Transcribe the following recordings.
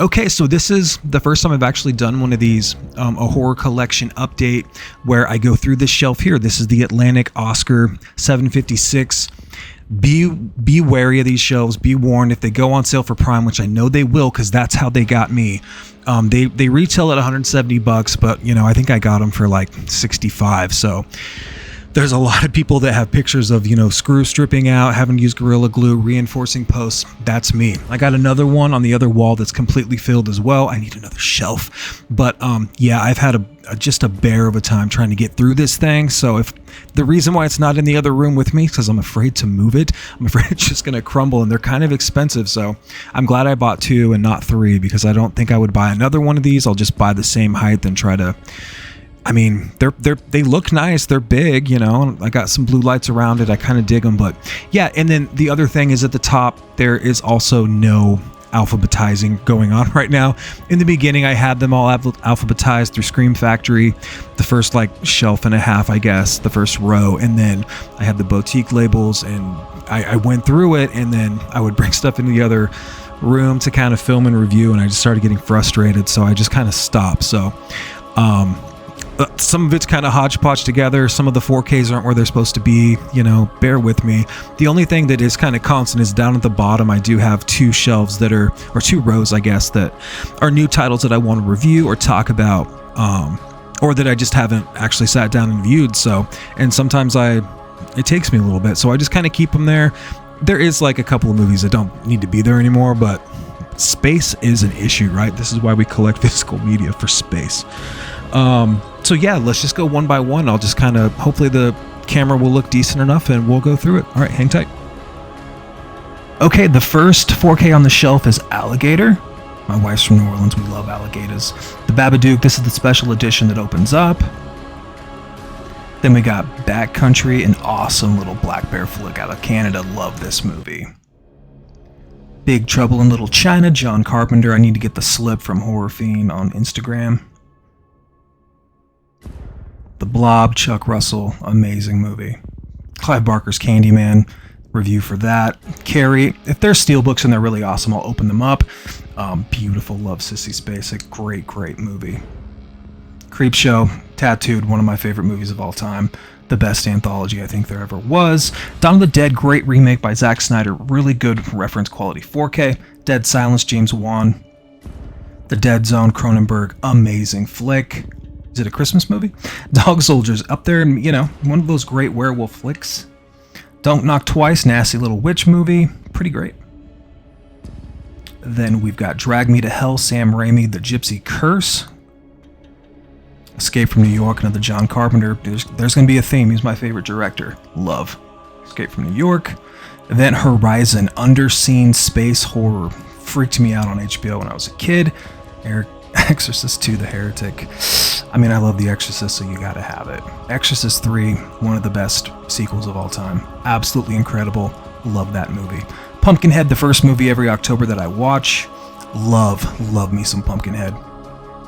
Okay, so this is the first time I've actually done one of these, a horror collection update where I go through this shelf here. This is the Atlantic Oscar 756. Be wary of these shelves. Be warned if they go on sale for Prime, which I know they will because that's how they got me. They retail at $170, but I think I got them for like 65. So there's a lot of people that have pictures of, screw stripping out, having to use Gorilla Glue, reinforcing posts. That's me. I got another one on the other wall that's completely filled as well. I need another shelf. But yeah, I've had just a bear of a time trying to get through this thing. So if the reason why it's not in the other room with me is because I'm afraid to move it. I'm afraid it's just going to crumble, and they're kind of expensive. So I'm glad I bought 2 and not 3 because I don't think I would buy another one of these. I'll just buy the same height and try to... I mean, they look nice. They're big, I got some blue lights around it. I kind of dig them, but yeah. And then the other thing is at the top, there is also no alphabetizing going on right now. In the beginning, I had them all alphabetized through Scream Factory, the first shelf and a half, I guess, the first row. And then I had the boutique labels, and I went through it, and then I would bring stuff into the other room to kind of film and review. And I just started getting frustrated. So I just kind of stopped. So, some of it's kind of hodgepodge together. Some of the 4Ks aren't where they're supposed to be. Bear with me. The only thing that is kind of constant is down at the bottom. I do have 2 shelves or 2 rows, I guess, that are new titles that I want to review or talk about, or that I just haven't actually sat down and viewed. And sometimes it takes me a little bit, so I just kind of keep them there. There is a couple of movies that don't need to be there anymore, but space is an issue, right? This is why we collect physical media, for space. So yeah, let's just go one by one. I'll just hopefully the camera will look decent enough and we'll go through it. All right, hang tight. Okay, the first 4K on the shelf is Alligator. My wife's from New Orleans. We love alligators. The Babadook, this is the special edition that opens up. Then we got Backcountry, an awesome little black bear flick out of Canada. Love this movie. Big Trouble in Little China, John Carpenter. I need to get the slip from Horror Fiend on Instagram. The Blob, Chuck Russell, amazing movie. Clive Barker's Candyman, review for that. Carrie, if there's steelbooks and they're really awesome, I'll open them up. Beautiful, love Sissy Spacek, great movie. Creepshow, Tattooed, one of my favorite movies of all time. The best anthology I think there ever was. Dawn of the Dead, great remake by Zack Snyder, really good reference quality 4K. Dead Silence, James Wan. The Dead Zone, Cronenberg, amazing flick. Is it a Christmas movie? Dog Soldiers, up there, and one of those great werewolf flicks. Don't Knock Twice, nasty little witch movie, pretty great. Then we've got Drag Me to Hell, Sam Raimi, The Gypsy Curse. Escape from New York, another John Carpenter. There's going to be a theme. He's my favorite director. Love Escape from New York. Event Horizon, underseen space horror. Freaked me out on HBO when I was a kid. Exorcist 2, The Heretic. I mean, I love The Exorcist, so you gotta have it. Exorcist 3, one of the best sequels of all time. Absolutely incredible. Love that movie. Pumpkinhead, the first movie every October that I watch. Love me some Pumpkinhead.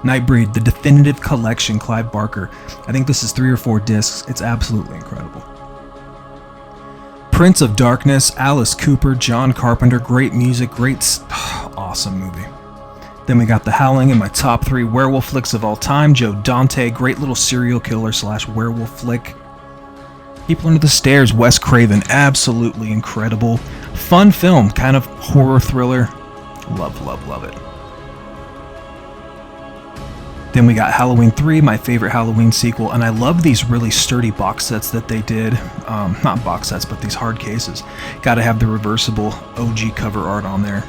Nightbreed, the definitive collection, Clive Barker. I think this is 3 or 4 discs. It's absolutely incredible. Prince of Darkness, Alice Cooper, John Carpenter. Great music, awesome movie. Then we got The Howling in my top 3 werewolf flicks of all time. Joe Dante, great little serial killer / werewolf flick. People Under the Stairs, Wes Craven, absolutely incredible. Fun film, kind of horror thriller. Love it. Then we got Halloween 3, my favorite Halloween sequel, and I love these really sturdy box sets that they did. Not box sets, but these hard cases. Gotta have the reversible OG cover art on there.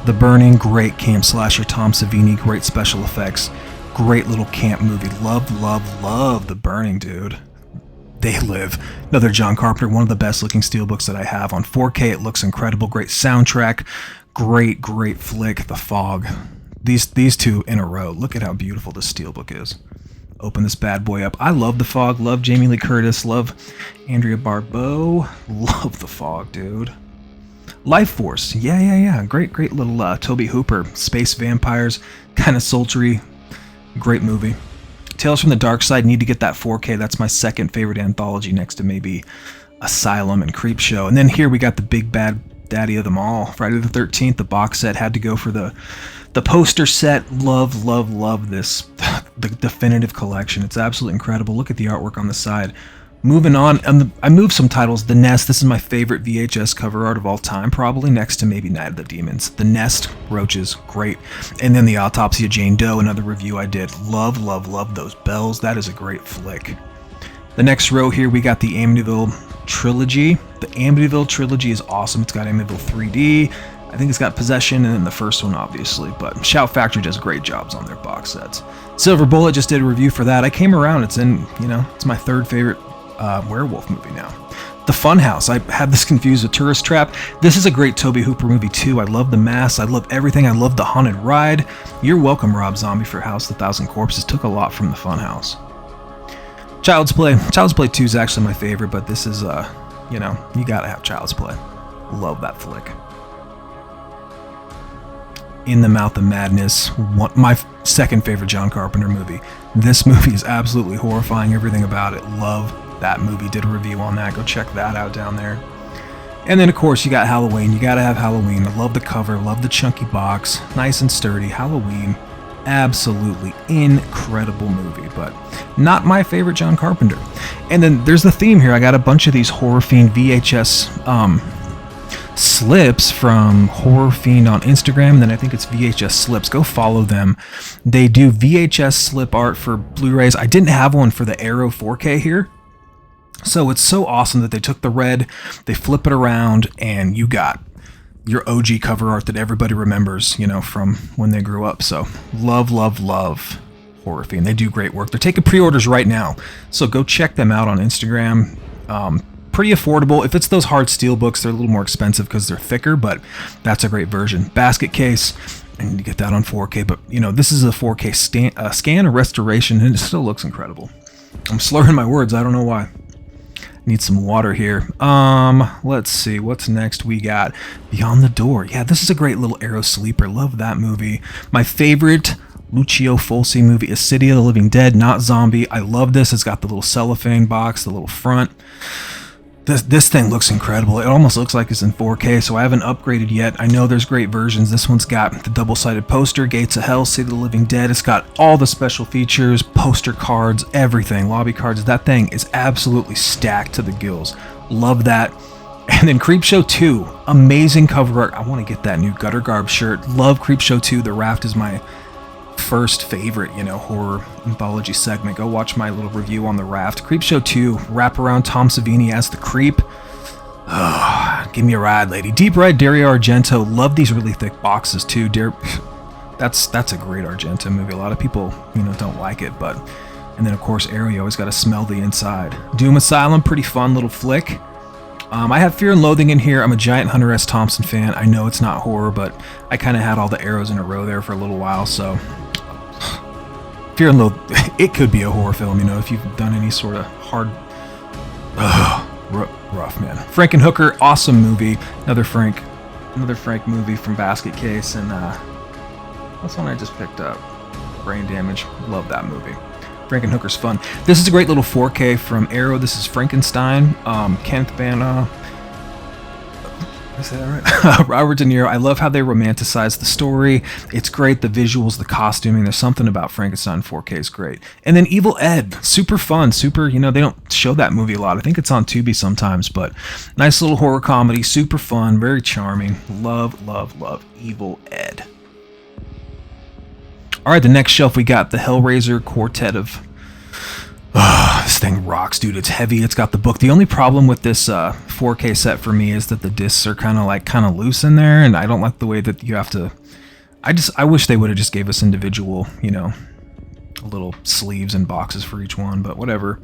The Burning, great camp slasher, Tom Savini, great special effects, great little camp movie. Love The Burning, dude. They Live, another John Carpenter, one of the best looking steelbooks that I have. On 4K, it looks incredible, great soundtrack, great flick. The Fog. These 2 in a row. Look at how beautiful this steelbook is. Open this bad boy up. I love The Fog, love Jamie Lee Curtis, love Andrea Barbeau, love The Fog, dude. Life Force, yeah. Great little Toby Hooper, space vampires, kind of sultry, great movie. Tales from the Dark Side, need to get that 4K. That's my second favorite anthology next to maybe Asylum and Creepshow. And then here we got the big bad daddy of them all. Friday the 13th, the box set, had to go for the poster set. Love this, the definitive collection. It's absolutely incredible. Look at the artwork on the side. Moving on, I moved some titles. The Nest, this is my favorite VHS cover art of all time, probably next to maybe Night of the Demons. The Nest, roaches, great. And then The Autopsy of Jane Doe, another review I did. Love those bells. That is a great flick. The next row here, we got the Amityville trilogy. The Amityville trilogy is awesome. It's got Amityville 3D. I think it's got Possession, and then the first one, obviously. But Shout Factory does great jobs on their box sets. Silver Bullet, just did a review for that. I came around. It's in, it's my third favorite werewolf movie now. The Funhouse, I had this confused with Tourist Trap. This is a great Tobe Hooper movie too. I love the mask, I love everything, I love the haunted ride. You're welcome, Rob Zombie, for House of the Thousand Corpses. Took a lot from the Funhouse. Child's Play 2 is actually my favorite, but this is you gotta have Child's Play. Love that flick. In the Mouth of Madness, my second favorite John Carpenter movie. This movie is absolutely horrifying, everything about it. Love that movie. Did a review on that. Go check that out down there. And then, of course, you got Halloween. You gotta have Halloween. I love the cover, love the chunky box. Nice and sturdy. Halloween, absolutely incredible movie, but not my favorite John Carpenter. And then there's the theme here. I got a bunch of these Horror Fiend VHS slips from Horror Fiend on Instagram, and then I think it's VHS Slips. Go follow them. They do VHS slip art for Blu-rays. I didn't have one for the Arrow 4K here, so it's so awesome that they took the red, they flip it around, and you got your OG cover art that everybody remembers, from when they grew up. So love Horror Fiend. They do great work. They're taking pre-orders right now, so go check them out on Instagram. Pretty affordable. If it's those hard steel books, they're a little more expensive because they're thicker, but that's a great version. Basket case, I need to get that on 4K, but this is a 4K scan or restoration, and it still looks incredible. I'm slurring my words, I don't know why. Need some water here. Let's see, what's next? We got Beyond the Door. Yeah, this is a great little Arrow sleeper. Love that movie. My favorite Lucio Fulci movie is City of the Living Dead, not Zombie. I love this. It's got the little cellophane box, the little front. This thing looks incredible. It almost looks like it's in 4K, so I haven't upgraded yet. I know there's great versions. This one's got the double-sided poster, Gates of Hell, City of the Living Dead. It's got all the special features, poster cards, everything, lobby cards. That thing is absolutely stacked to the gills. Love that. And then Creepshow 2, amazing cover art. I want to get that new Gutter Garb shirt. Love Creepshow 2. The Raft is my first favorite, horror anthology segment. Go watch my little review on The Raft. Creepshow 2, wraparound Tom Savini as the creep. Give me a ride, lady. Deep Red, Dario Argento. Love these really thick boxes too. That's a great Argento movie. A lot of people, don't like it, but. And then of course Arrow, you always got to smell the inside. Doom Asylum, pretty fun little flick. I have Fear and Loathing in here. I'm a giant Hunter S. Thompson fan. I know it's not horror, but I kind of had all the arrows in a row there for a little while, so. Fear and Loathing, it could be a horror film, if you've done any sort of hard, rough, man. Frankenhooker, awesome movie. Another Frank movie from Basket Case, and that's one I just picked up. Brain Damage, love that movie. Frankenhooker's fun. This is a great little 4K from Arrow. This is Frankenstein. Kenneth Branagh. Is that right? Robert De Niro. I love how they romanticize the story. It's great. The visuals, the costuming. There's something about Frankenstein 4K is great. And then Evil Ed. Super fun. Super, they don't show that movie a lot. I think it's on Tubi sometimes, but nice little horror comedy. Super fun. Very charming. Love Evil Ed. All right, the next shelf we got the Hellraiser Quartet of... this thing rocks, dude. It's heavy. It's got the book. The only problem with this 4K set for me is that the discs are kind of loose in there, and I don't like the way that you have to... I wish they would have just gave us individual, little sleeves and boxes for each one, but whatever.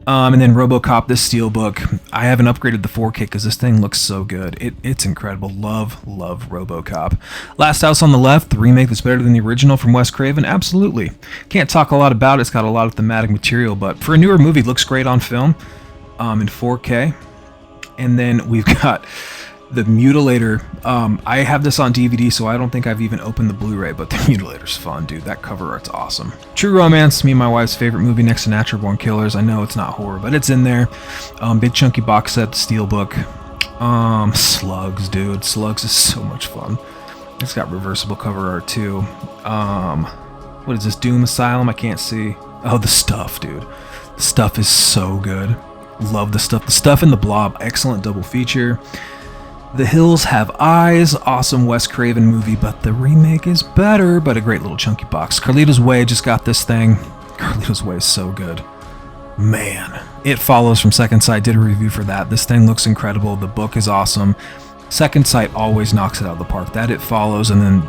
And then RoboCop, this steelbook. I haven't upgraded the 4K because this thing looks so good. It's incredible. Love RoboCop. Last House on the Left, the remake that's better than the original from Wes Craven. Absolutely. Can't talk a lot about it. It's got a lot of thematic material, but for a newer movie, it looks great on film in 4K. And then we've got the Mutilator. I have this on DVD, so I don't think I've even opened the Blu-ray, but the Mutilator's fun, dude. That cover art's awesome. True Romance, me and my wife's favorite movie next to Natural Born Killers. I know it's not horror, but it's in there. Big chunky box set, steelbook. Slugs, dude. Slugs is so much fun. It's got reversible cover art too. What is this? Doom Asylum? I can't see. Oh, The Stuff, dude. The Stuff is so good. Love The Stuff. The Stuff and The Blob. Excellent double feature. The Hills Have Eyes. Awesome Wes Craven movie, but the remake is better, but a great little chunky box. Carlito's Way just got this thing. Carlito's Way is so good. Man. It Follows from Second Sight. Did a review for that. This thing looks incredible. The book is awesome. Second Sight always knocks it out of the park. That It Follows, and then,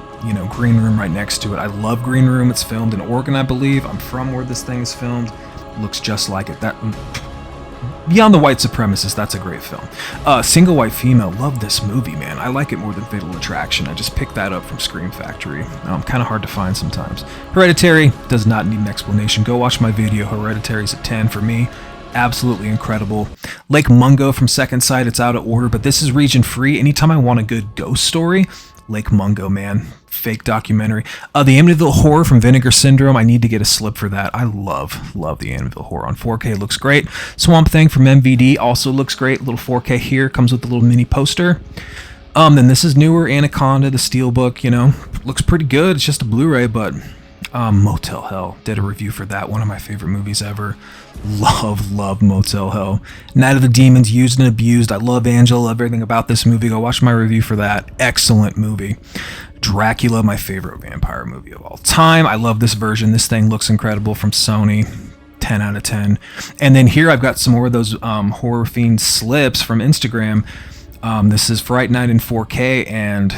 Green Room right next to it. I love Green Room. It's filmed in Oregon, I believe. I'm from where this thing is filmed. Looks just like it. That Beyond the White Supremacist, that's a great film. Single White Female, love this movie, man. I like it more than Fatal Attraction. I just picked that up from Scream Factory. Kind of hard to find sometimes. Hereditary does not need an explanation. Go watch my video. Hereditary's a 10 for me. Absolutely incredible. Lake Mungo from Second Sight, it's out of order, but this is region free. Anytime I want a good ghost story, Lake Mungo, man. Fake documentary. The Amityville Horror from Vinegar Syndrome. I need to get a slip for that. I love the Amityville Horror on 4K. Looks great. Swamp Thing from MVD also looks great. Little 4K here. Comes with a little mini poster. Then this is newer. Anaconda, the Steelbook, looks pretty good. It's just a Blu-ray, but Motel Hell. Did a review for that. One of my favorite movies ever. Love Motel Hell. Night of the Demons, Used and Abused. I love Angela. Love everything about this movie. Go watch my review for that. Excellent movie. Dracula, my favorite vampire movie of all time. I love this version. This thing looks incredible from Sony. 10 out of 10. And then here I've got some more of those Horror Fiend slips from Instagram. This is Fright Night in 4K, and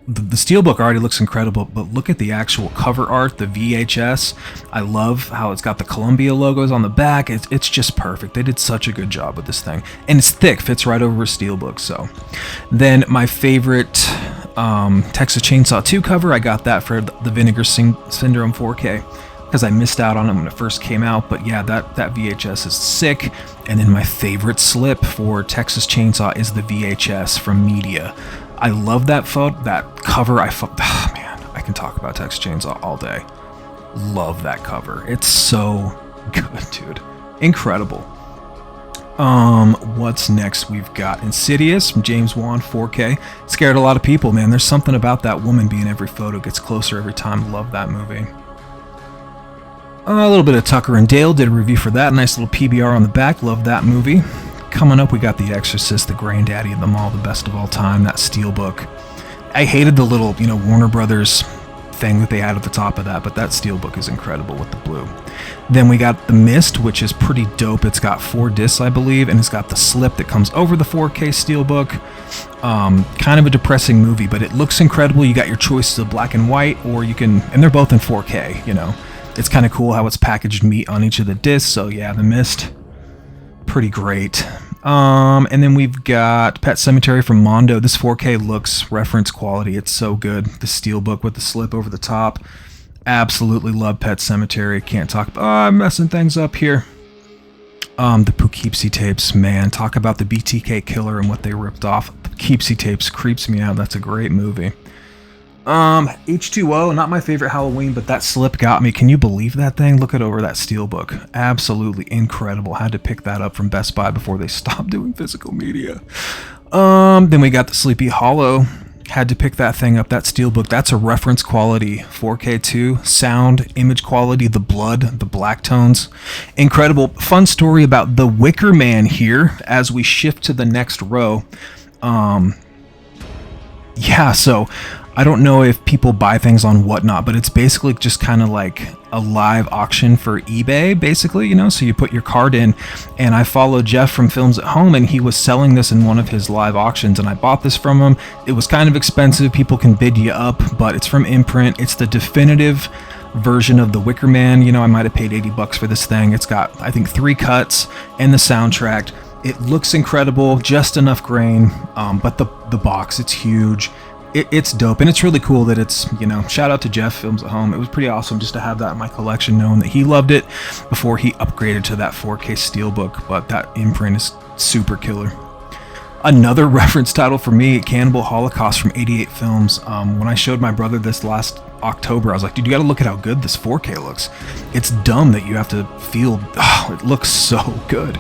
the Steelbook already looks incredible, but look at the actual cover art, the VHS. I love how it's got the Columbia logos on the back. It's just perfect. They did such a good job with this thing. And it's thick, fits right over a Steelbook. So then my favorite Texas Chainsaw 2 cover, I got that for the Vinegar Syndrome 4K because I missed out on it when it first came out. But yeah, that VHS is sick. And then my favorite slip for Texas Chainsaw is the VHS from Media. I love that cover. Man, I can talk about Texas Chainsaw all day. Love that cover. It's so good, dude. Incredible. What's next? We've got Insidious from James Wan, 4K. Scared a lot of people, man. There's something about that woman being every photo gets closer every time. Love that movie. A little bit of Tucker and Dale. Did a review for that. Nice little PBR on the back. Love that movie. Coming up, we got The Exorcist, the granddaddy of them all, the best of all time, that Steelbook. I hated the little, Warner Brothers thing that they had at the top of that, but that Steelbook is incredible with the blue. Then we got The Mist, which is pretty dope. It's got 4 discs, I believe, and it's got the slip that comes over the 4K Steelbook. Kind of a depressing movie, but it looks incredible. You got your choices of black and white, or you can, and they're both in 4K, It's kind of cool how it's packaged meat on each of the discs, so yeah, The Mist. Pretty great. And then we've got Pet Sematary from Mondo. This 4K looks reference quality. It's so good. The Steelbook with the slip over the top. Absolutely love Pet Sematary. Can't talk about... I'm messing things up here. The Poughkeepsie tapes, man. Talk about the BTK killer and what they ripped off. The Poughkeepsie tapes creeps me out. That's a great movie. H2O, not my favorite Halloween, but that slip got me. Can you believe that thing? Look it over that Steelbook. Absolutely incredible. Had to pick that up from Best Buy before they stopped doing physical media. Then we got the Sleepy Hollow. Had to pick that thing up, that Steelbook. That's a reference quality 4K2. Sound, image quality, the blood, the black tones. Incredible. Fun story about the Wicker Man here as we shift to the next row. Yeah, so I don't know if people buy things on Whatnot, but it's basically just kind of like a live auction for eBay, basically, so you put your card in, and I followed Jeff from Films at Home, and he was selling this in one of his live auctions, and I bought this from him. It was kind of expensive. People can bid you up, but it's from Imprint. It's the definitive version of The Wicker Man. I might have paid $80 for this thing. It's got, I think, 3 cuts and the soundtrack. It looks incredible, just enough grain, but the box, it's huge. It's dope, and it's really cool that it's, shout out to Jeff Films at Home. It was pretty awesome just to have that in my collection, knowing that he loved it before he upgraded to that 4K Steelbook, but that imprint is super killer. Another reference title for me, Cannibal Holocaust from 88 Films. When I showed my brother this last October. I was like, dude, you gotta look at how good this 4K looks. It's dumb that you have to feel, oh, it looks so good.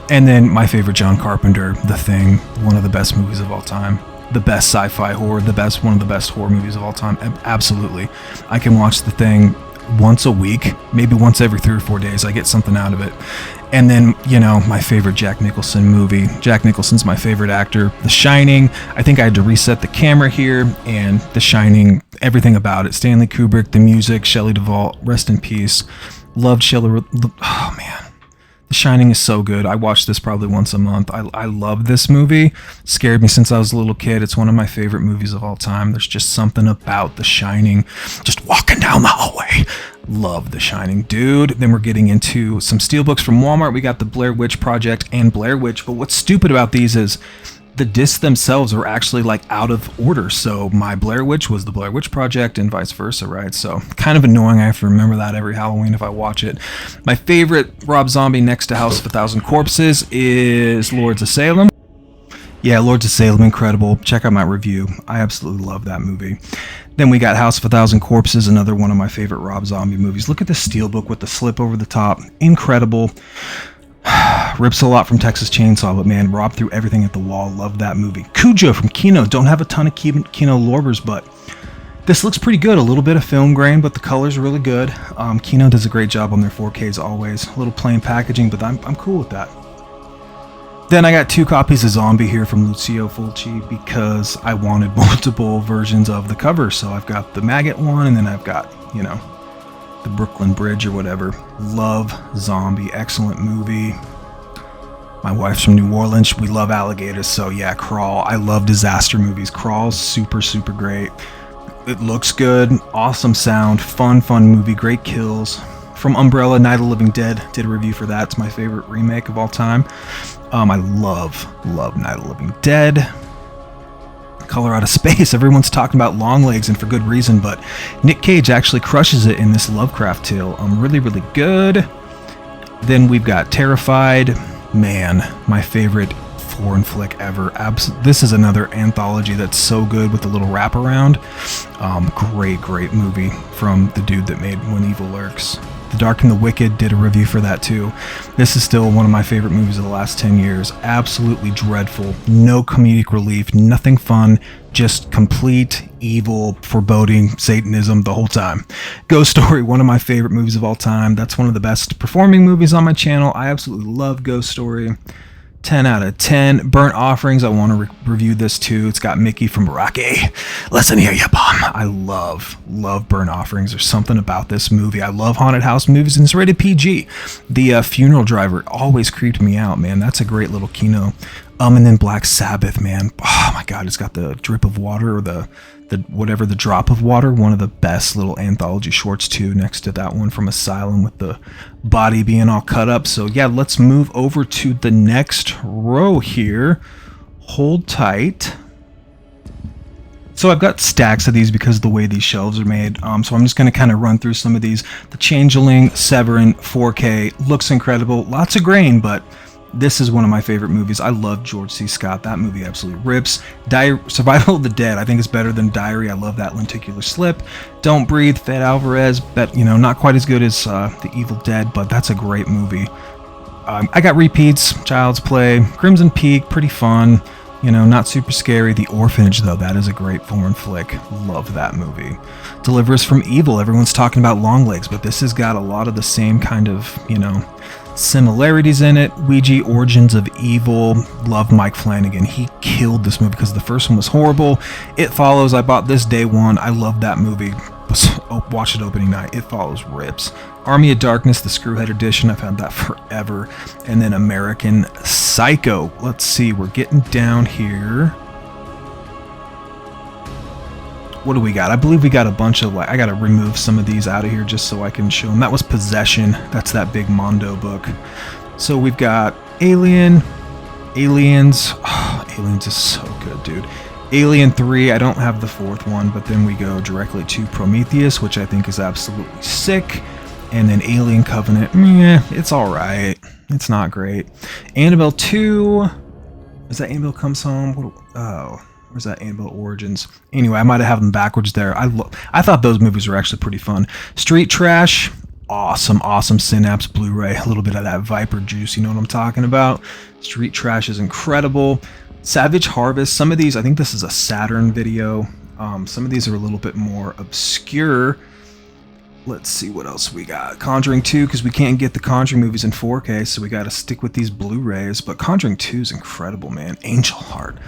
And then my favorite John Carpenter, The Thing, one of the best movies of all time. The best sci-fi horror, one of the best horror movies of all time. Absolutely. I can watch The Thing once a week, maybe once every 3 or 4 days. I get something out of it. And then, you know, my favorite Jack Nicholson movie. Jack Nicholson's my favorite actor. The Shining. I think I had to reset the camera here, and The Shining, everything about it. Stanley Kubrick, the music, Shelley Duvall, rest in peace. Loved Shelley. Oh man, The Shining is so good. I watch this probably once a month. I love this movie. Scared me since I was a little kid. It's one of my favorite movies of all time. There's just something about The Shining. Just walking down the hallway. Love The Shining, dude. Then we're getting into some steelbooks from Walmart. We got the Blair Witch Project and Blair Witch. But what's stupid about these is the discs themselves are actually like out of order. So my Blair Witch was the Blair Witch Project and vice versa, right? So kind of annoying. I have to remember that every Halloween if I watch it. My favorite Rob Zombie next to House of a Thousand Corpses is Lords of Salem. Yeah, Lords of Salem, incredible. Check out my review. I absolutely love that movie. Then we got House of a Thousand Corpses, another one of my favorite Rob Zombie movies. Look at the steelbook with the slip over the top. Incredible. Rips a lot from Texas Chainsaw, but man, Rob threw everything at the wall. Love that movie. Cujo from Kino. Don't have a ton of Kino Lorbers, but this looks pretty good. A little bit of film grain, but the color's really good. Kino does a great job on their 4Ks always. A little plain packaging, but I'm cool with that. Then I got 2 copies of Zombie here from Lucio Fulci because I wanted multiple versions of the cover. So I've got the maggot one, and then I've got, you know, the Brooklyn Bridge or whatever. Love Zombie. Excellent movie. My wife's from New Orleans. We love alligators. So yeah, Crawl. I love disaster movies. Crawl's super, super great. It looks good. Awesome sound. Fun movie. Great kills. From Umbrella, Night of the Living Dead. Did a review for that. It's my favorite remake of all time. I love Night of the Living Dead. Color Out of Space. Everyone's talking about Longlegs, and for good reason, but Nick Cage actually crushes it in this Lovecraft tale. Really, really good. Then we've got Terrified. Man, my favorite foreign flick ever. This is another anthology that's so good with a little wraparound. Great movie from the dude that made When Evil Lurks. The Dark and the Wicked, did a review for that too. This is still one of my favorite movies of the last 10 years. Absolutely dreadful. No comedic relief. Nothing fun. Just complete evil, foreboding Satanism the whole time. Ghost Story, one of my favorite movies of all time. That's one of the best performing movies on my channel. I absolutely love Ghost Story. 10 out of 10. Burnt Offerings, I want to review this too. It's got Mickey from Rocky. Listen here, you bum. I love Burnt Offerings. There's something about this movie. I love haunted house movies, and it's rated PG. The Funeral Driver always creeped me out, man. That's a great little kino. And then Black Sabbath, man. Oh my God, it's got the drip of water, or the drop of water. One of the best little anthology shorts too, next to that one from Asylum with the body being all cut up. So yeah, let's move over to the next row here. Hold tight. So I've got stacks of these because of the way these shelves are made. So I'm just going to kind of run through some of these. The Changeling, Severin, 4K, looks incredible. Lots of grain, but this is one of my favorite movies. I love George C. Scott. That movie absolutely rips. Survival of the Dead, I think, is better than Diary. I love that lenticular slip. Don't Breathe, Fede Alvarez, but not quite as good as The Evil Dead, but that's a great movie. I got repeats. Child's Play, Crimson Peak, pretty fun. Not super scary. The Orphanage, though, that is a great foreign flick. Love that movie. Deliver Us from Evil. Everyone's talking about Longlegs, but this has got a lot of the same kind of, similarities in it. Ouija, Origins of Evil. Love Mike Flanagan. He killed this movie because the first one was horrible. It Follows, I bought this day one. I love that movie. Watched it opening night. It Follows rips. Army of Darkness, the Screwhead edition. I've had that forever. And then American Psycho. Let's see. We're getting down here. What do we got? I believe we got a bunch of, I got to remove some of these out of here just so I can show them. That was Possession. That's that big Mondo book. So we've got Aliens. Oh, Aliens is so good, dude. Alien 3, I don't have the fourth one, but then we go directly to Prometheus, which I think is absolutely sick. And then Alien Covenant, it's alright. It's not great. Annabelle 2, is that Annabelle Comes Home? Where's that Annabelle Origins? Anyway, I might have them backwards there. I thought those movies were actually pretty fun. Street Trash, awesome Synapse Blu-ray. A little bit of that Viper juice, you know what I'm talking about? Street Trash is incredible. Savage Harvest, some of these, I think this is a Saturn video. Some of these are a little bit more obscure. Let's see what else we got. Conjuring 2, because we can't get the Conjuring movies in 4K, so we got to stick with these Blu-rays. But Conjuring 2 is incredible, man. Angel Heart.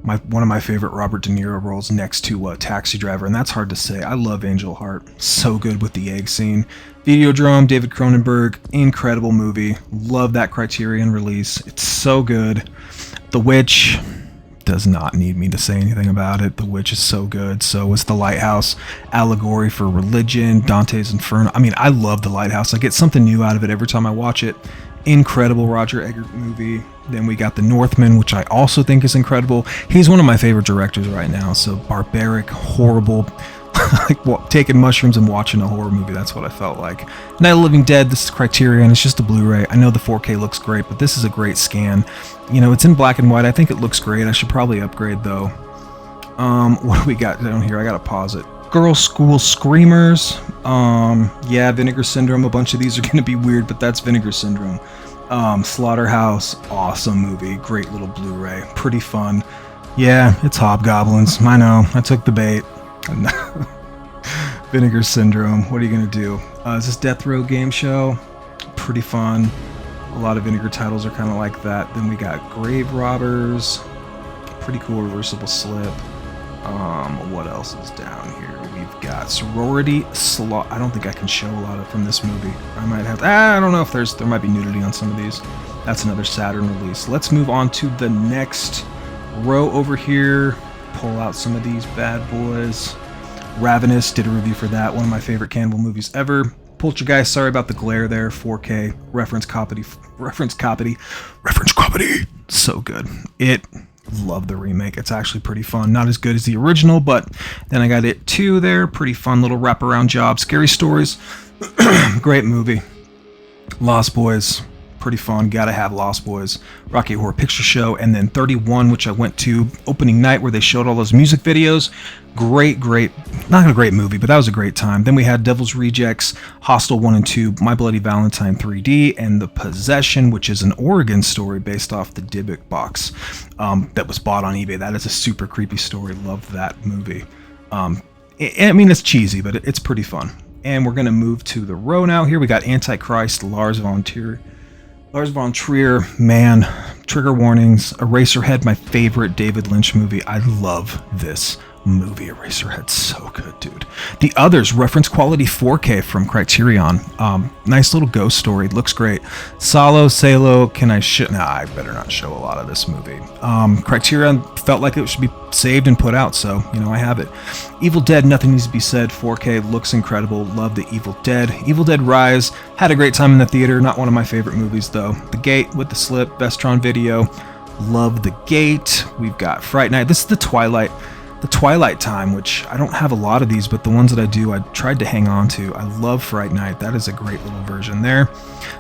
One of my favorite Robert De Niro roles next to Taxi Driver, and that's hard to say. I love Angel Heart. So good with the egg scene. Videodrome, David Cronenberg. Incredible movie. Love that Criterion release. It's so good. The Witch does not need me to say anything about it. The Witch is so good. So is The Lighthouse, allegory for religion, Dante's Inferno. I mean, I love The Lighthouse. I get something new out of it every time I watch it. Incredible Roger Ebert movie. Then we got The Northman, which I also think is incredible. He's one of my favorite directors right now. So barbaric, horrible, like taking mushrooms and watching a horror movie. That's what I felt like. Night of the Living Dead, this is Criterion. It's just a Blu-ray. I know the 4K looks great, but this is a great scan. You know, it's in black and white. I think it looks great. I should probably upgrade though. What do we got down here? I gotta pause it. Girls School Screamers. Yeah, Vinegar Syndrome. A bunch of these are gonna be weird, but that's Vinegar Syndrome. Slaughterhouse, awesome movie. Great little Blu-ray. Pretty fun. Yeah, it's Hobgoblins. I know. I took the bait. Vinegar Syndrome. What are you gonna do? Is this Death Row Game Show? Pretty fun. A lot of Vinegar titles are kind of like that. Then we got Grave Robbers. Pretty cool reversible slip. What else is down here? We've got Sorority Slaughter. I don't think I can show a lot of from this movie. I might have to, I don't know if there might be nudity on some of these. That's another Saturn release. Let's move on to the next row over here. Pull out some of these bad boys. Ravenous, did a review for that. One of my favorite cannibal movies ever. Poltergeist, sorry about the glare there. 4K, reference copy. So good. Love the remake. It's actually pretty fun. Not as good as the original, but then I got It 2 there. Pretty fun little wraparound job. Scary Stories. Great movie. Lost Boys. Pretty fun. Gotta have Lost Boys. Rocky Horror Picture Show. And then 31, which I went to opening night where they showed all those music videos. Great. Not a great movie, but that was a great time. Then we had Devil's Rejects, Hostel 1 and 2, My Bloody Valentine 3D, and The Possession, which is an Oregon story based off the Dybbuk box that was bought on eBay. That is a super creepy story. Love that movie. I mean, it's cheesy, but it's pretty fun. And we're going to move to the row now. Here we got Antichrist, Lars von Trier, man, trigger warnings. Eraserhead, my favorite David Lynch movie. I love this movie. Eraserhead's so good, dude. The Others, reference quality 4K from Criterion. Nice little ghost story. Looks great. Salo, I better not show a lot of this movie. Criterion felt like it should be saved and put out, so, you know, I have it. Evil Dead, nothing needs to be said. 4K, looks incredible. Love the Evil Dead. Evil Dead Rise, had a great time in the theater. Not one of my favorite movies, though. The Gate with the slip, Vestron video. Love The Gate. We've got Fright Night. This is the Twilight Time, which I don't have a lot of these, but the ones that I do, I tried to hang on to. I love Fright Night. That is a great little version there.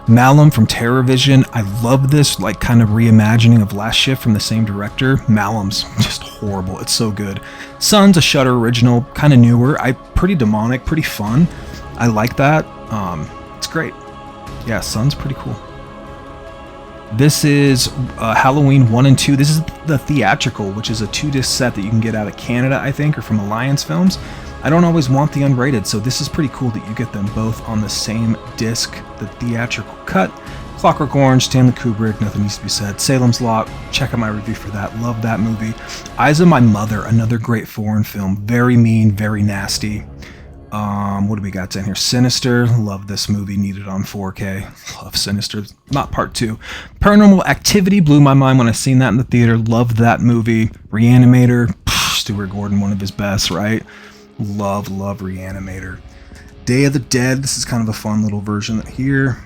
Malum from Terrorvision. I love this, like, kind of reimagining of Last Shift from the same director. Malum's just horrible. It's so good. Sun's a Shudder original, kind of newer. Pretty demonic, pretty fun. I like that. It's great. Yeah, Sun's pretty cool. This is Halloween 1 and 2. This is the theatrical, which is a 2-disc set that you can get out of Canada, I think, or from Alliance Films. I don't always want the unrated, so this is pretty cool that you get them both on the same disc, the theatrical cut. Clockwork Orange, Stanley Kubrick, nothing needs to be said. Salem's Lot, check out my review for that. Love that movie. Eyes of My Mother, another great foreign film. Very mean, very nasty. What do we got down here? Sinister. Love this movie. Need it on 4K. Love Sinister. Not part 2. Paranormal Activity blew my mind when I seen that in the theater. Loved that movie. Reanimator. Stuart Gordon, one of his best, right? Love Reanimator. Day of the Dead. This is kind of a fun little version here.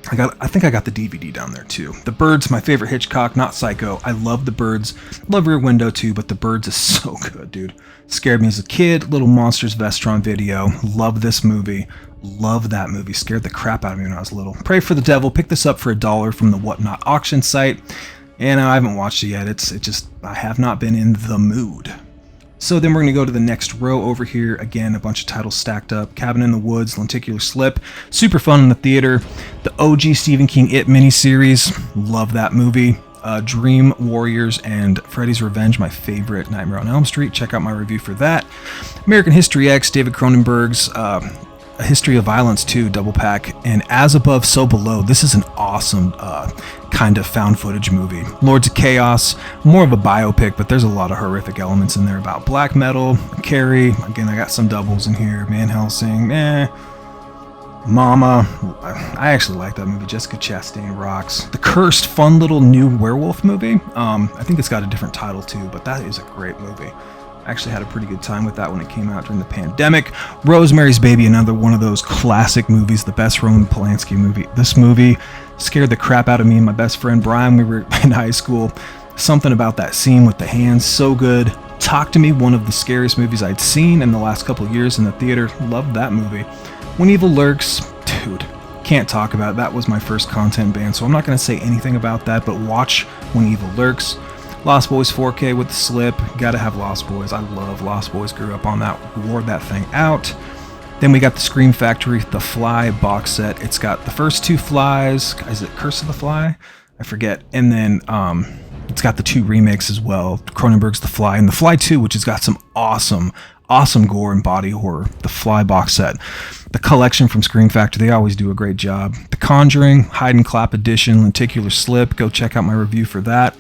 I think I got the DVD down there too. The Birds, my favorite Hitchcock, not Psycho. I love The Birds. Love Rear Window too, but The Birds is so good, dude. Scared me as a kid. Little Monsters Vestron video. Love this movie. Love that movie. Scared the crap out of me when I was little. Pray for the Devil. Pick this up for $1 from the Whatnot auction site. And I haven't watched it yet. I have not been in the mood. So then we're going to go to the next row over here. Again, a bunch of titles stacked up. Cabin in the Woods, Lenticular Slip. Super fun in the theater. The OG Stephen King It miniseries. Love that movie. Dream Warriors and Freddy's Revenge, my favorite Nightmare on Elm Street. Check out my review for that. American History X, David Cronenberg's A History of Violence 2 double pack, and As Above, So Below. This is an awesome kind of found footage movie. Lords of Chaos, more of a biopic, but there's a lot of horrific elements in there about black metal. Carrie, again, I got some doubles in here. Van Helsing, Mama, I actually like that movie. Jessica Chastain rocks. The Cursed, fun little new werewolf movie. I think it's got a different title too, but that is a great movie. I actually had a pretty good time with that when it came out during the pandemic. Rosemary's Baby, another one of those classic movies, the best Roman Polanski movie. This movie scared the crap out of me and my best friend Brian. We were in high school. Something about that scene with the hands, so good. Talk to Me, one of the scariest movies I'd seen in the last couple of years in the theater. Loved that movie. When Evil Lurks, dude, can't talk about it. That was my first content ban, so I'm not going to say anything about that, but watch When Evil Lurks. Lost Boys 4K with the slip. Gotta have Lost Boys. I love Lost Boys. Grew up on that. Wore that thing out. Then we got the Scream Factory, The Fly box set. It's got the first two Flies. Is it Curse of the Fly? I forget. And then it's got the two remakes as well. Cronenberg's The Fly and The Fly 2, which has got some awesome gore and body horror. The Fly box set. The collection from Scream Factory, they always do a great job. The Conjuring, Hide and Clap edition, Lenticular Slip. Go check out my review for that.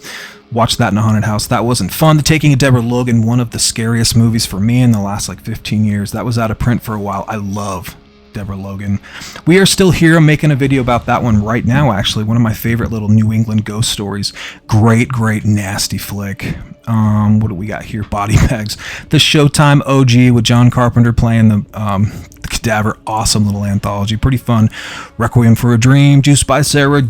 Watch that in a haunted house. That wasn't fun. The Taking of Deborah Logan, one of the scariest movies for me in the last 15 years. That was out of print for a while. I love Deborah Logan. We Are Still Here. I'm making a video about that one right now, actually. One of my favorite little New England ghost stories. Great nasty flick. What do we got here? Body Bags. The Showtime OG with John Carpenter playing the Cadaver. Awesome little anthology. Pretty fun. Requiem for a Dream. Juiced by Sarah.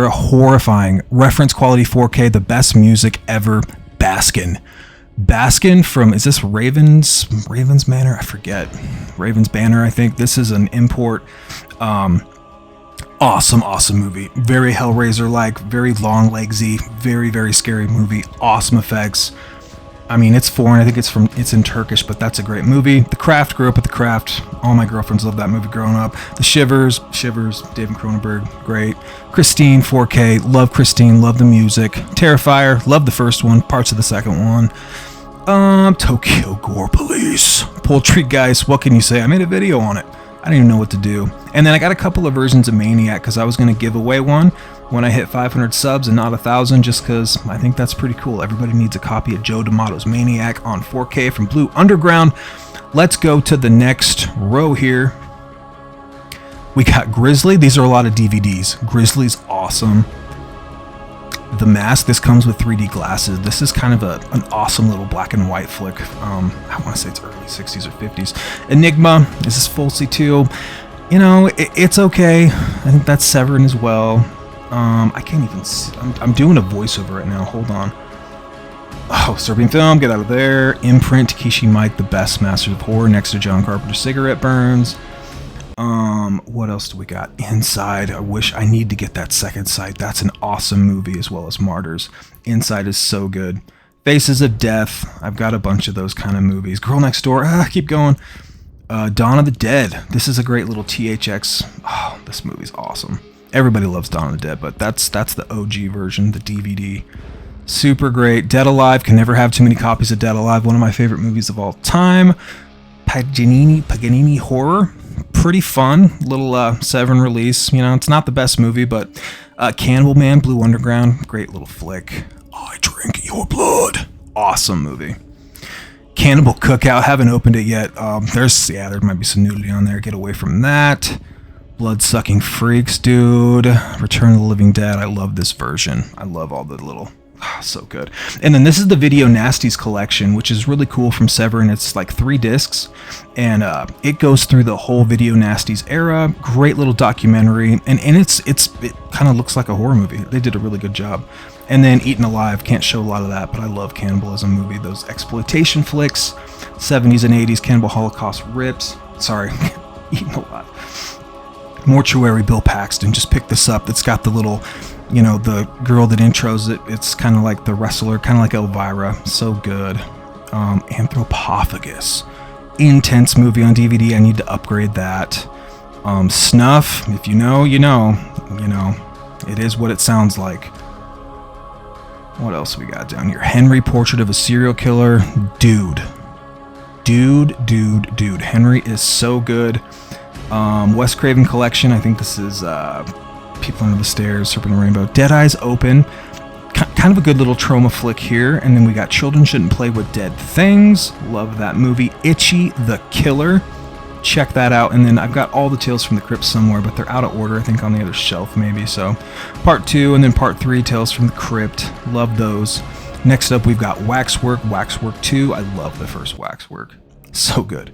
Horrifying. Reference quality 4K. The best music ever. Baskin from, is this Raven's Manor? I forget. Raven's Banner, I think. This is an import. Awesome movie. Very Hellraiser-like, very long legsy, very scary movie. Awesome effects. I mean, it's foreign. I think it's in Turkish, but that's a great movie. The Craft, grew up with The Craft. All my girlfriends loved that movie growing up. The Shivers, David Cronenberg, great. Christine, 4K, love Christine, love the music. Terrifier, love the first one, parts of the second one. Tokyo Gore Police. Poultry Geist, what can you say? I made a video on it. I didn't even know what to do. And then I got a couple of versions of Maniac because I was going to give away one when I hit 500 subs and not 1,000, just because I think that's pretty cool. Everybody needs a copy of Joe D'Amato's Maniac on 4K from Blue Underground. Let's go to the next row here. We got Grizzly. These are a lot of DVDs. Grizzly's awesome. The Mask. This comes with 3D glasses. This is kind of an awesome little black and white flick. I want to say it's early 60s or 50s. Enigma. This is Fulci too. You know, it's okay. I think that's Severin as well. I can't even see. I'm doing a voiceover right now. Hold on. Oh, Serbian Film. Get out of there. Imprint. Takeshi Mike. The Best Masters of Horror. Next to John Carpenter. Cigarette Burns. What else do we got? Inside. I need to get that Second Sight. That's an awesome movie, as well as Martyrs. Inside is so good. Faces of Death. I've got a bunch of those kind of movies. Girl Next Door. Keep going. Dawn of the Dead. This is a great little THX. Oh, this movie's awesome. Everybody loves Dawn of the Dead, but that's the OG version, the DVD. Super great. Dead Alive. Can never have too many copies of Dead Alive. One of my favorite movies of all time. Paganini Horror. Pretty fun. Little Severin release. You know, it's not the best movie, but Cannibal Man, Blue Underground. Great little flick. I Drink Your Blood. Awesome movie. Cannibal Cookout. Haven't opened it yet. There might be some nudity on there. Get away from that. Blood-Sucking Freaks, dude. Return of the Living Dead. I love this version. I love all the little... so good. And then this is the Video Nasties collection, which is really cool from Severin. It's like 3 discs, and it goes through the whole Video Nasties era. Great little documentary, and it kind of looks like a horror movie. They did a really good job. And then Eaten Alive. Can't show a lot of that, but I love cannibalism movie. Those exploitation flicks, 70s and 80s, Cannibal Holocaust rips. Sorry, Eaten Alive. Mortuary, Bill Paxton. Just picked this up. It's got the little the girl that intros it, it's kind of like the wrestler, kind of like Elvira. So good. Anthropophagus. Intense movie on DVD. I need to upgrade that. Snuff. If you know, you know. It is what it sounds like. What else we got down here? Henry, Portrait of a Serial Killer. Dude. Henry is so good. Wes Craven Collection. I think this is People Under the Stairs, Serpent and Rainbow. Dead Eyes Open. Kind of a good little trauma flick here. And then we got Children Shouldn't Play with Dead Things. Love that movie. Itchy the Killer. Check that out. And then I've got all the Tales from the Crypt somewhere, but they're out of order, I think, on the other shelf maybe. So part 2 and then part 3, Tales from the Crypt. Love those. Next up, we've got Waxwork 2. I love the first Waxwork. So good.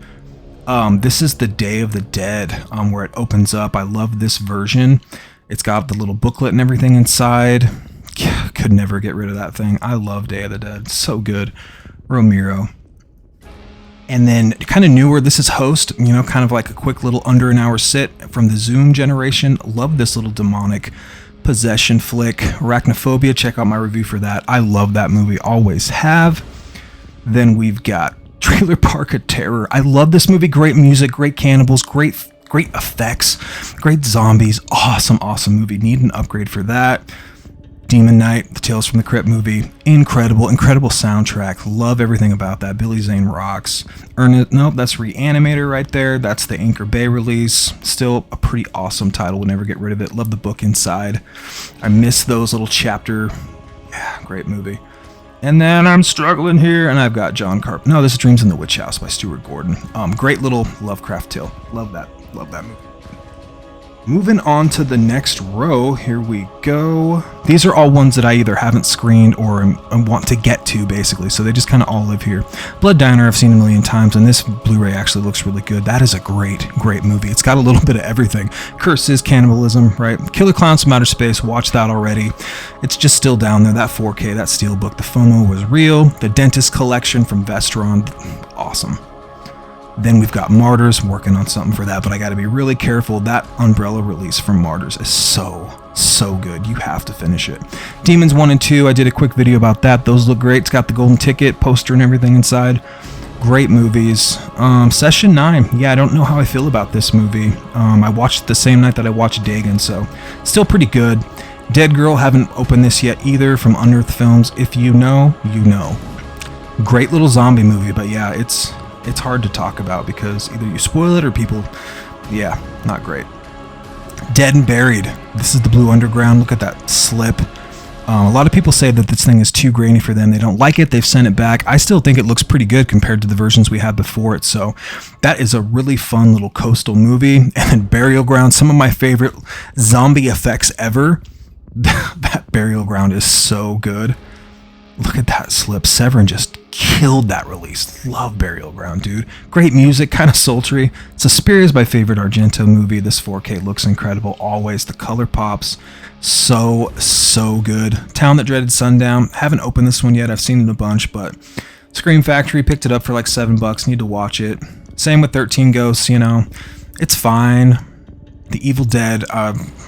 This is the Day of the Dead, where it opens up. I love this version. It's got the little booklet and everything inside. Could never get rid of that thing. I love Day of the Dead. So good. Romero. And then kind of newer, this is Host, kind of like a quick little under an hour sit from the Zoom generation. Love this little demonic possession flick. Arachnophobia, check out my review for that. I love that movie, always have. Then we've got Trailer Park of Terror. I love this movie. Great music, great cannibals, great effects, great zombies. Awesome movie. Need an upgrade for that. Demon Knight, the Tales from the Crypt movie. Incredible soundtrack. Love everything about that. Billy Zane rocks. Nope, that's Reanimator right there. That's the Anchor Bay release. Still a pretty awesome title. Would never get rid of it. Love the book inside. I miss those little chapter. Yeah, great movie. And then I'm struggling here, and I've got John Carpenter. No, this is Dreams in the Witch House by Stuart Gordon. Great little Lovecraft tale. Love that movie. Moving on to the next row, here we go. These are all ones that I either haven't screened or want to get to, basically, so they just kind of all live here. Blood Diner I've seen a million times, and this Blu-ray actually looks really good. That is a great movie. It's got a little bit of everything. Curses, cannibalism, right? Killer Clowns from Outer Space, watched that already. It's just still down there, that 4K, that Steelbook. The FOMO was real. The Dentist Collection from Vestron, awesome. Then we've got Martyrs, working on something for that, but I got to be really careful. That Umbrella release from Martyrs is so good. You have to finish it. Demons 1 and 2, I did a quick video about that. Those look great. It's got the golden ticket, poster, and everything inside. Great movies. Session 9. Yeah, I don't know how I feel about this movie. I watched it the same night that I watched Dagon, so still pretty good. Dead Girl, haven't opened this yet either, from Unearthed Films. If you know, you know. Great little zombie movie, but yeah, it's hard to talk about because either you spoil it or people, yeah, not great. Dead and Buried. This is the Blue Underground. Look at that slip. A lot of people say that this thing is too grainy for them. They don't like it. They've sent it back. I still think it looks pretty good compared to the versions we had before it. So that is a really fun little coastal movie. And then Burial Ground, some of my favorite zombie effects ever. That Burial Ground is so good. Look at that slip. Severin just killed that release. Love Burial Ground, dude. Great music, kind of sultry. Suspiria is my favorite Argento movie. This 4K looks incredible always. The color pops. So good. Town That Dreaded Sundown. Haven't opened this one yet. I've seen it a bunch, but Scream Factory, picked it up for like $7. Need to watch it. Same with 13 Ghosts, It's fine. The Evil Dead,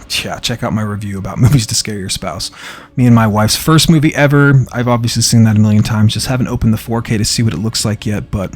check out my review about movies to scare your spouse. Me and my wife's first movie ever. I've obviously seen that a million times. Just haven't opened the 4K to see what it looks like yet, but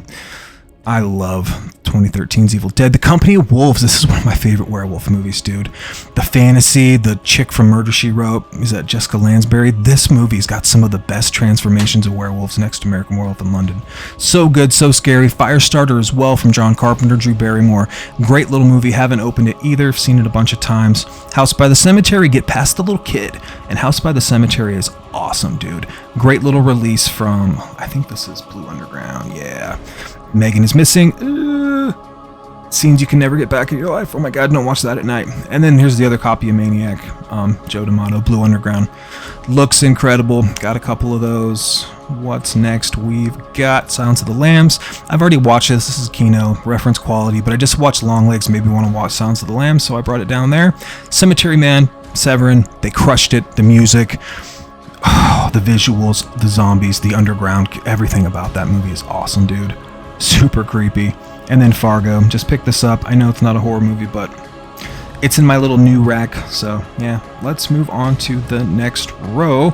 I love 2013's Evil Dead. The Company of Wolves. This is one of my favorite werewolf movies, dude. The fantasy, the chick from Murder, She Wrote. Is that Jessica Lansbury? This movie's got some of the best transformations of werewolves next to American Werewolf in London. So good, so scary. Firestarter as well from John Carpenter, Drew Barrymore. Great little movie. Haven't opened it either. Seen it a bunch of times. House by the Cemetery. Get past the little kid. And House by the Cemetery is awesome, dude. Great little release from, I think this is Blue Underground. Yeah. Megan is Missing. Scenes you can never get back in your life. Oh my god, don't watch that at night. And then here's the other copy of Maniac. Joe D'Amato, Blue Underground. Looks incredible. Got a couple of those. What's next? We've got Silence of the Lambs. I've already watched this. This is Kino, reference quality, but I just watched Longlegs. Maybe want to watch Silence of the Lambs, so I brought it down there. Cemetery Man, Severin. They crushed it. The music. Oh, the visuals, the zombies, the underground. Everything about that movie is awesome, dude. Super creepy. And then Fargo. Just picked this up. I know it's not a horror movie, but it's in my little new rack. So yeah, let's move on to the next row.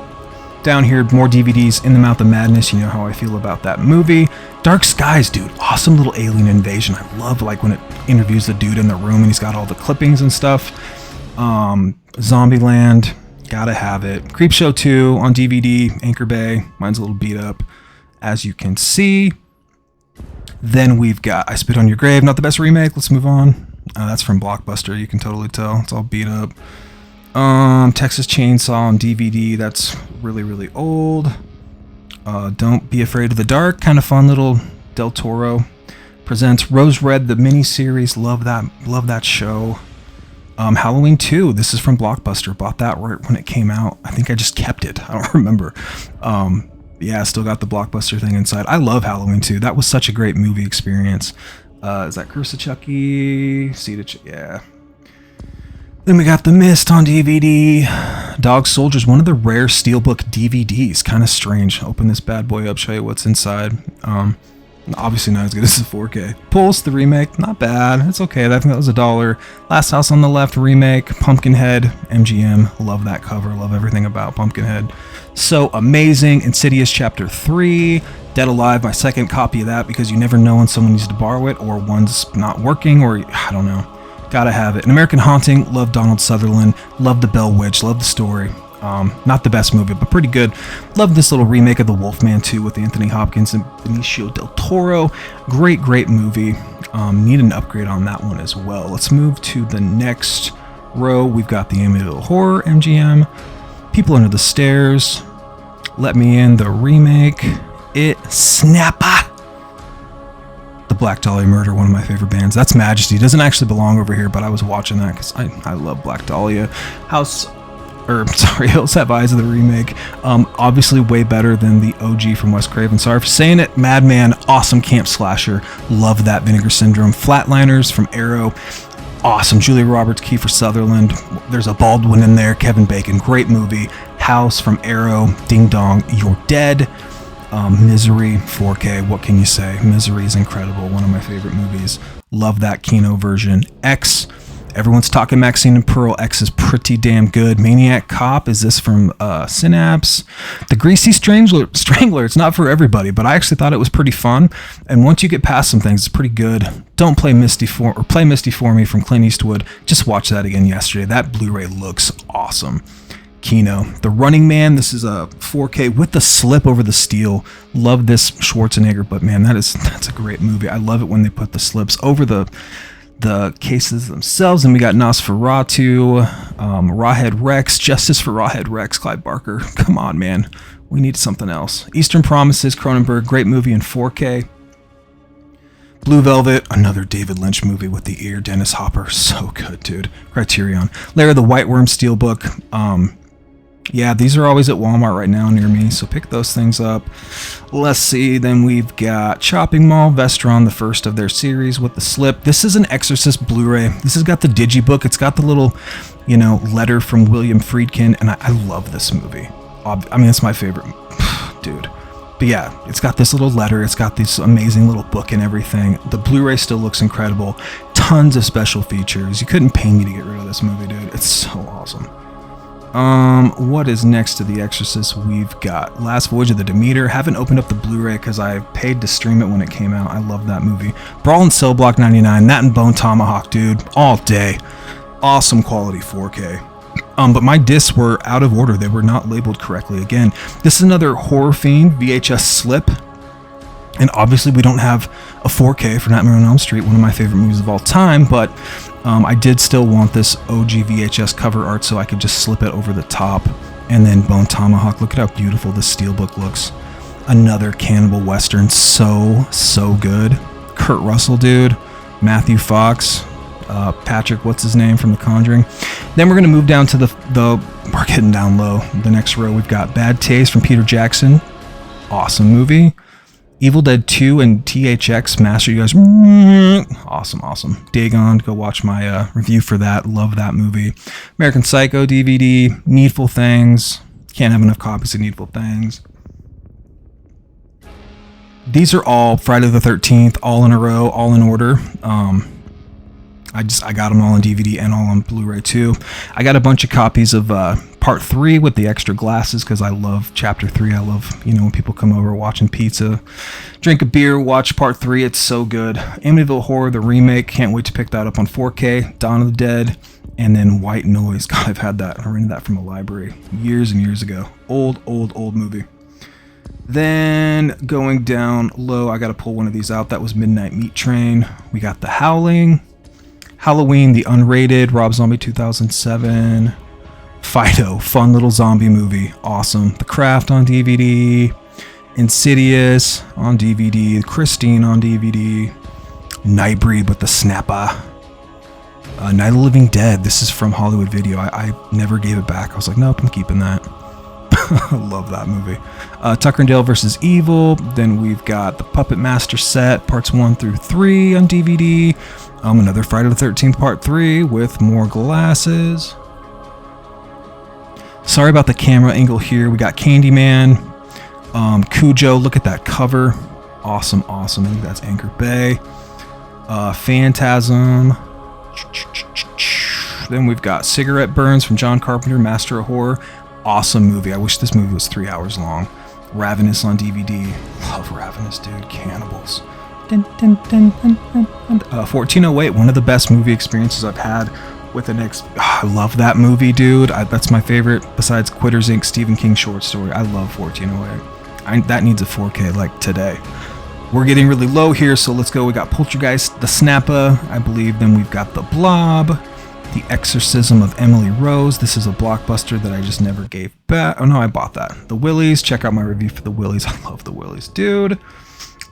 Down here, more DVDs. In the Mouth of Madness. You know how I feel about that movie. Dark Skies, dude. Awesome little alien invasion. I love like when it interviews the dude in the room and he's got all the clippings and stuff. Zombieland. Gotta have it. Creepshow 2 on DVD. Anchor Bay. Mine's a little beat up, as you can see. Then we've got I Spit on Your Grave. Not the best remake. Let's move on. That's from Blockbuster. You can totally tell. It's all beat up. Texas Chainsaw on DVD. That's really, really old. Don't Be Afraid of the Dark. Kind of fun little Del Toro presents. Rose Red, the miniseries. Love that show. Halloween 2. This is from Blockbuster. Bought that right when it came out. I think I just kept it. I don't remember. Yeah, I still got the Blockbuster thing inside. I love Halloween 2. That was such a great movie experience. Is that Curse of Chucky? Yeah. Then we got The Mist on DVD. Dog Soldiers, one of the rare Steelbook DVDs. Kind of strange. Open this bad boy up, show you what's inside. Obviously not as good as the 4K. Pulse, the remake, not bad. It's okay. I think that was $1. Last House on the Left remake. Pumpkinhead, MGM. Love that cover. Love everything about Pumpkinhead. So amazing. Insidious Chapter 3. Dead Alive, my second copy of that because you never know when someone needs to borrow it or one's not working or I don't know. Gotta have it. An American Haunting. Love Donald Sutherland. Love The Bell Witch. Love the story. Not the best movie, but pretty good. Love this little remake of The Wolfman 2 with Anthony Hopkins and Benicio del Toro. Great movie. Need an upgrade on that one as well. Let's move to the next row. We've got the Amityville Horror MGM. People Under the Stairs. Let Me In, the remake. It. Snappa. The Black Dahlia Murder, one of my favorite bands. That's Majesty. Doesn't actually belong over here, but I was watching that because I love Black Dahlia. Hills Have Eyes of the remake. Obviously way better than the OG from Wes Craven. Sorry for saying it. Madman, awesome camp slasher. Love that. Vinegar Syndrome. Flatliners from Arrow. Awesome. Julia Roberts, Kiefer Sutherland. There's a Baldwin in there. Kevin Bacon. Great movie. House from Arrow. Ding Dong, You're Dead. Misery 4K. What can you say? Misery is incredible. One of my favorite movies. Love that Kino version. X. Everyone's talking Maxine and Pearl. X is pretty damn good. Maniac Cop. Is this from Synapse? The Greasy Strangler. It's not for everybody, but I actually thought it was pretty fun. And once you get past some things, it's pretty good. Don't Play Misty for Me from Clint Eastwood. Just watched that again yesterday. That Blu-ray looks awesome. Kino. The Running Man. This is a 4K with the slip over the steel. Love this Schwarzenegger, but man, that's a great movie. I love it when they put the slips over the cases themselves. And we got Nosferatu, Rawhead Rex, Justice for Rawhead Rex, Clive Barker. Come on, man. We need something else. Eastern Promises, Cronenberg, great movie in 4K. Blue Velvet, another David Lynch movie with the ear, Dennis Hopper. So good, dude. Criterion. Lair of the White Worm Steelbook. Yeah, these are always at Walmart right now near me, so pick those things up. Let's see, then we've got Chopping Mall, Vestron, the first of their series with the slip. This is an Exorcist Blu-ray. This has got the digibook. It's got the little, letter from William Friedkin, and I love this movie. I mean, it's my favorite, dude. But yeah, it's got this little letter. It's got this amazing little book and everything. The Blu-ray still looks incredible. Tons of special features. You couldn't pay me to get rid of this movie, dude. It's so awesome. What is next to The Exorcist? We've got Last Voyage of the Demeter. Haven't opened up the Blu-ray because I paid to stream it when it came out. I love that movie. Brawl in Cell Block 99. That and Bone Tomahawk, dude. All day. Awesome quality 4K. But my discs were out of order. They were not labeled correctly. Again, this is another Horror Fiend VHS slip. And obviously we don't have a 4K for Nightmare on Elm Street, one of my favorite movies of all time, but I did still want this OG VHS cover art so I could just slip it over the top. And then Bone Tomahawk. Look at how beautiful this steelbook looks. Another cannibal western. So good. Kurt Russell, dude. Matthew Fox. Patrick, what's his name from The Conjuring. Then we're going to move down to we're getting down low. The next row, we've got Bad Taste from Peter Jackson. Awesome movie. Evil Dead 2 and THX Master. You guys, awesome. Dagon, go watch my review for that. Love that movie. American Psycho DVD. Needful Things. Can't have enough copies of Needful Things. These are all Friday the 13th, all in a row, all in order. I got them all on DVD and all on Blu-ray too. I got a bunch of copies of Part 3 with the extra glasses because I love Chapter 3. I love, when people come over watching pizza, drink a beer, watch Part 3. It's so good. Amityville Horror, the remake. Can't wait to pick that up on 4K. Dawn of the Dead. And then White Noise. God, I've had that. I rented that from a library years and years ago. Old movie. Then going down low, I got to pull one of these out. That was Midnight Meat Train. We got The Howling. Halloween, the unrated, Rob Zombie 2007. Fido, fun little zombie movie. Awesome. The Craft on DVD. Insidious on DVD. Christine on DVD. Nightbreed with the Snapper. Night of the Living Dead. This is from Hollywood Video. I never gave it back. I was like, nope, I'm keeping that. I love that movie. Tucker and Dale vs. Evil. Then we've got the Puppet Master set, parts 1 through 3 on DVD. Another Friday the 13th part 3 with more glasses. Sorry about the camera angle here. We got Candyman. Cujo, look at that cover. Awesome. I think that's Anchor Bay. Phantasm. Then we've got Cigarette Burns from John Carpenter, Master of Horror. Awesome movie. I wish this movie was 3 hours long. Ravenous on DVD. Love Ravenous, dude. Cannibals. 1408, one of the best movie experiences I've had with an I love that movie, dude. That's my favorite besides Quitters Inc. Stephen King short story. I love 1408. That needs a 4K like today. We're getting really low here, so let's go. We got Poltergeist, The Snappa, I believe. Then we've got The Blob, The Exorcism of Emily Rose. This is a blockbuster that I just never gave back. Oh no, I bought that. The Willies. Check out my review for The Willies. I love The Willies, dude.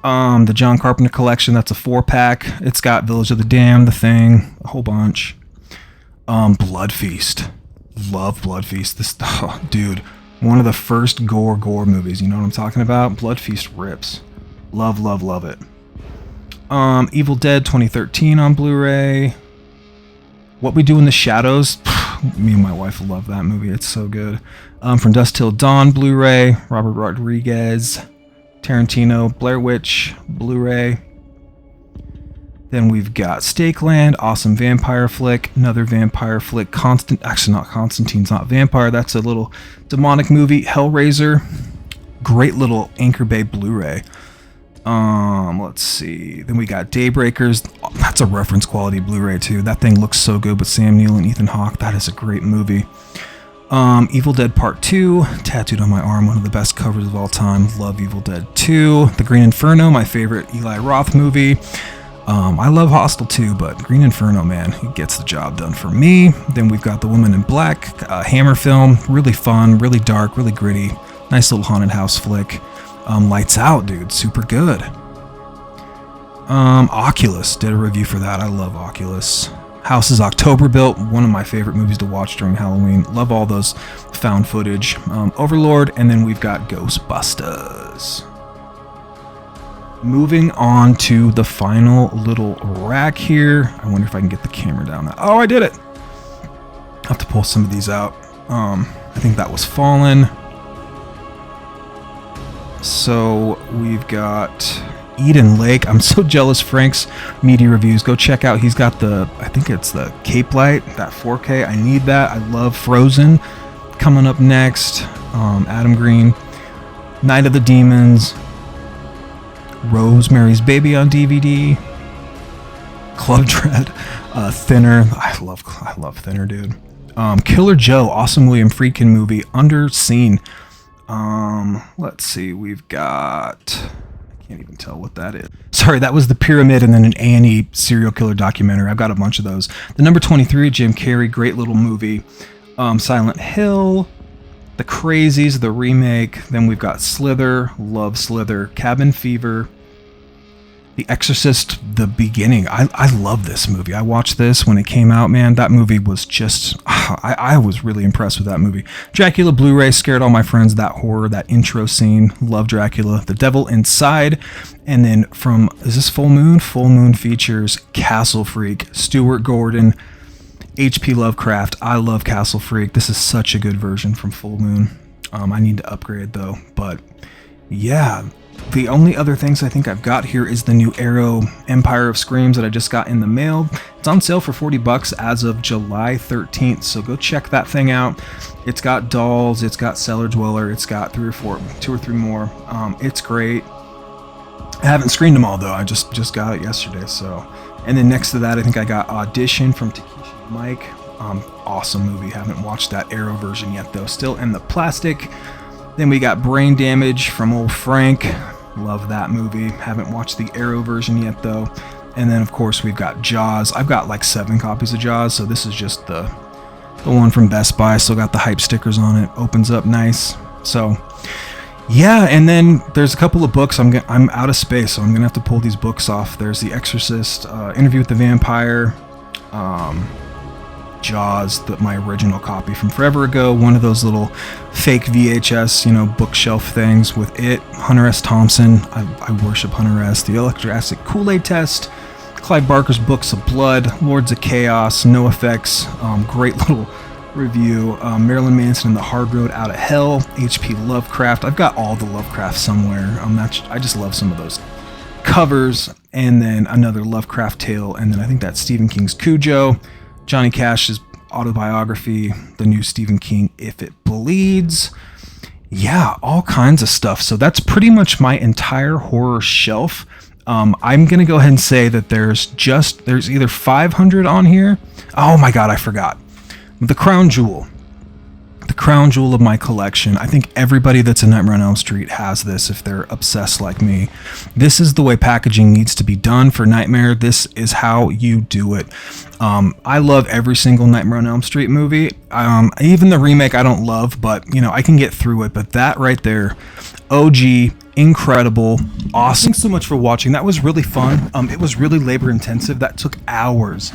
The John Carpenter collection. That's a 4-pack. It's got Village of the Damned, The Thing, a whole bunch. Blood Feast. Love Blood Feast. This, dude, one of the first gore movies. You know what I'm talking about? Blood Feast rips. Love it. Evil Dead 2013 on Blu-ray. What We Do in the Shadows. Me and my wife love that movie. It's so good. From Dusk Till Dawn Blu-ray. Robert Rodriguez. Tarantino. Blair Witch Blu-ray. Then we've got Stakeland. Awesome vampire flick. Another vampire flick. Actually, not Constantine's not vampire. That's a little demonic movie. Hellraiser. Great little Anchor Bay Blu-ray. Let's see. Then we got Daybreakers. That's a reference quality Blu-ray too. That thing looks so good with Sam Neill and Ethan Hawke. That is a great movie. Evil Dead Part 2, tattooed on my arm, one of the best covers of all time. Love Evil Dead 2. The Green Inferno, my favorite Eli Roth movie. I love Hostel 2, but Green Inferno, man, it gets the job done for me. Then we've got The Woman in Black, Hammer film, really fun, really dark, really gritty. Nice little haunted house flick. Lights Out, dude, super good. Oculus, did a review for that. I love Oculus. House is October Built, one of my favorite movies to watch during Halloween. Love all those found footage. Overlord, and then we've got Ghostbusters. Moving on to the final little rack here. I wonder if I can get the camera down now. Oh, I did it! I'll have to pull some of these out. I think that was Fallen. So we've got Eden Lake. I'm so jealous Frank's media reviews. Go check out. He's got I think it's the Cape Light, that 4K. I need that. I love Frozen. Coming up next, Adam Green, Night of the Demons, Rosemary's Baby on DVD, Club Dread, Thinner. I love Thinner, dude. Killer Joe, awesome William Friedkin movie, Underseen. Let's see, we've got, I can't even tell what that is. Sorry, that was The Pyramid and then an A&E serial killer documentary. I've got a bunch of those. The Number 23, Jim Carrey, great little movie. Silent Hill, The Crazies, the remake. Then we've got Slither, love Slither, Cabin Fever, The Exorcist, the beginning. I love this movie. I watched this when it came out, man. That movie was just, I was really impressed with that movie. Dracula Blu-ray, scared all my friends. That horror, that intro scene. Love Dracula. The Devil Inside. And then from, is this Full Moon? Full Moon features Castle Freak, Stuart Gordon, H.P. Lovecraft. I love Castle Freak. This is such a good version from Full Moon. I need to upgrade though, but yeah. the only other things I think I've got here is the new Arrow Empire of Screams that I just got in the mail. It's on sale for $40 as of July 13th, so go check that thing out. It's got dolls, it's got Cellar Dweller, it's got two or three more. It's great. I haven't screened them all though. I just got it yesterday. So, and then next to that, I think I got Audition from Takeshi Mike. Awesome movie. Haven't watched that Arrow version yet though. Still in the plastic. Then we got Brain Damage from old Frank. Love that movie. Haven't watched the Arrow version yet though. And then of course we've got Jaws. I've got like 7 copies of Jaws, so this is just the one from Best Buy. Still got the hype stickers on it. Opens up nice. So yeah, and then there's a couple of books. I'm out of space, so I'm gonna have to pull these books off. There's The Exorcist, Interview with the Vampire, Jaws, my original copy from forever ago, one of those little fake VHS, bookshelf things with it. Hunter S. Thompson, I worship Hunter S. The Electric Acid Kool-Aid Test, Clive Barker's Books of Blood, Lords of Chaos, No Effects, great little review. Marilyn Manson and the Hard Road Out of Hell, H.P. Lovecraft. I've got all the Lovecraft somewhere. I just love some of those covers. And then another Lovecraft tale, and then I think that's Stephen King's Cujo, Johnny Cash's autobiography, the new Stephen King If It Bleeds. Yeah, all kinds of stuff. So that's pretty much my entire horror shelf. I'm gonna go ahead and say that there's either 500 on here. Oh my god, I forgot. The crown jewel of my collection. I think everybody that's a Nightmare on Elm Street has this if they're obsessed like me. This is the way packaging needs to be done for Nightmare. This is how you do it. I love every single Nightmare on Elm Street movie. Even the remake I don't love, but I can get through it. But that right there, OG, incredible, awesome. Thanks so much for watching. That was really fun. It was really labor intensive. That took hours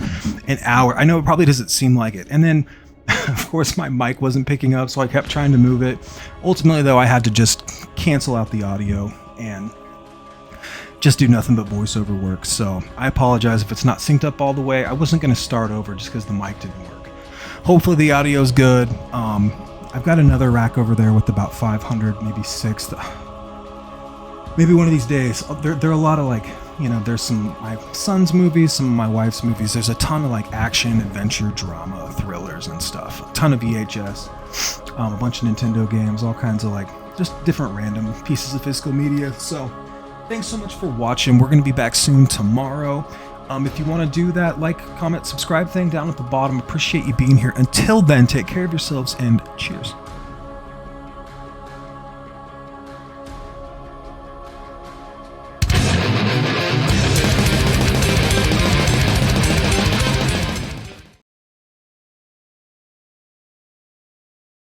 and hours. I know it probably doesn't seem like it. And then of course my mic wasn't picking up, so I kept trying to move it. Ultimately though, I had to just cancel out the audio and just do nothing but voiceover work. So I apologize if it's not synced up all the way. I wasn't going to start over just because the mic didn't work. Hopefully the audio's good. I've got another rack over there with about 500, maybe 6. Maybe one of these days. There are a lot of there's some of my son's movies, some of my wife's movies. There's a ton of action, adventure, drama, thrillers and stuff. A ton of VHS, a bunch of Nintendo games, all kinds of just different random pieces of physical media. So thanks so much for watching. We're going to be back soon tomorrow. If you want to do that, comment, subscribe thing down at the bottom. Appreciate you being here. Until then, take care of yourselves and cheers.